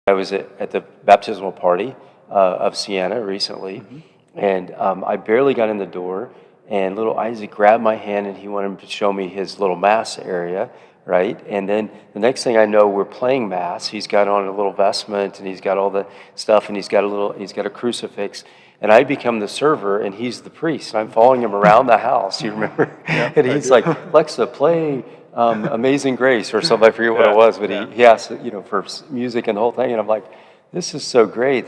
I was at the baptismal party of Sienna recently, and I barely got in the door, and little Isaac grabbed my hand, and he wanted to show me his little mass area, right? And then the next thing I know, we're playing mass. He's got on a little vestment, and he's got all the stuff, and he's got a crucifix, and I become the server, and he's the priest. And I'm following him around the house. You remember? Yeah, and he's like, Alexa, play Amazing Grace or something. I forget what it was, but he asked, for music and the whole thing. And I'm like, this is so great.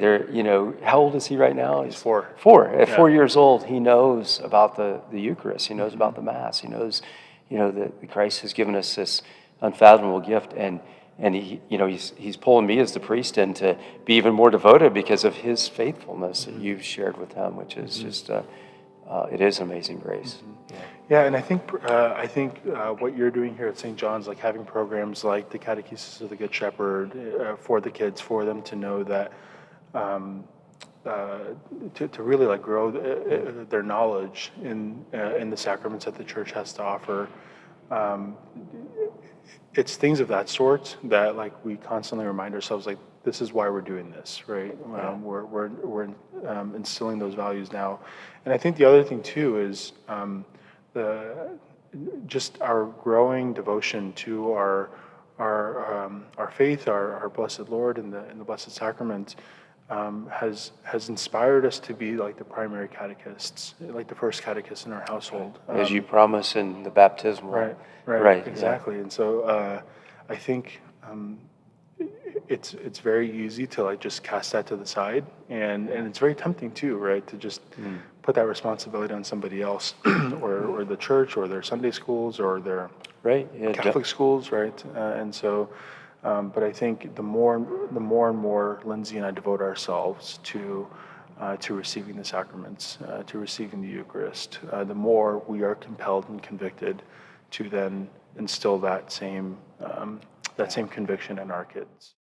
How old is he right now? He's 4. 4. At 4 years old, he knows about the Eucharist. He knows about the Mass. He knows, that Christ has given us this unfathomable gift. And he's pulling me as the priest in to be even more devoted because of his faithfulness that you've shared with him, which is just, it is amazing grace. Yeah, and I think what you're doing here at St. John's, like having programs like the Catechesis of the Good Shepherd for the kids, for them to know that, to really like grow their knowledge in the sacraments that the Church has to offer. It's things of that sort that like we constantly remind ourselves like this is why we're doing this, right? We're instilling those values now, and I think the other thing too is just our growing devotion to our faith, our blessed Lord in the Blessed Sacrament has inspired us to be like the primary catechists, like the first catechist in our household, as you promise in the baptismal. Right, exactly. Yeah. And so I think it's very easy to like just cast that to the side, and it's very tempting too, right, to just put that responsibility on somebody else, or the church, or their Sunday schools, or their Catholic schools, right? And so, but I think the more and more Lindsay and I devote ourselves to receiving the sacraments, to receiving the Eucharist, the more we are compelled and convicted to then instill that same conviction in our kids.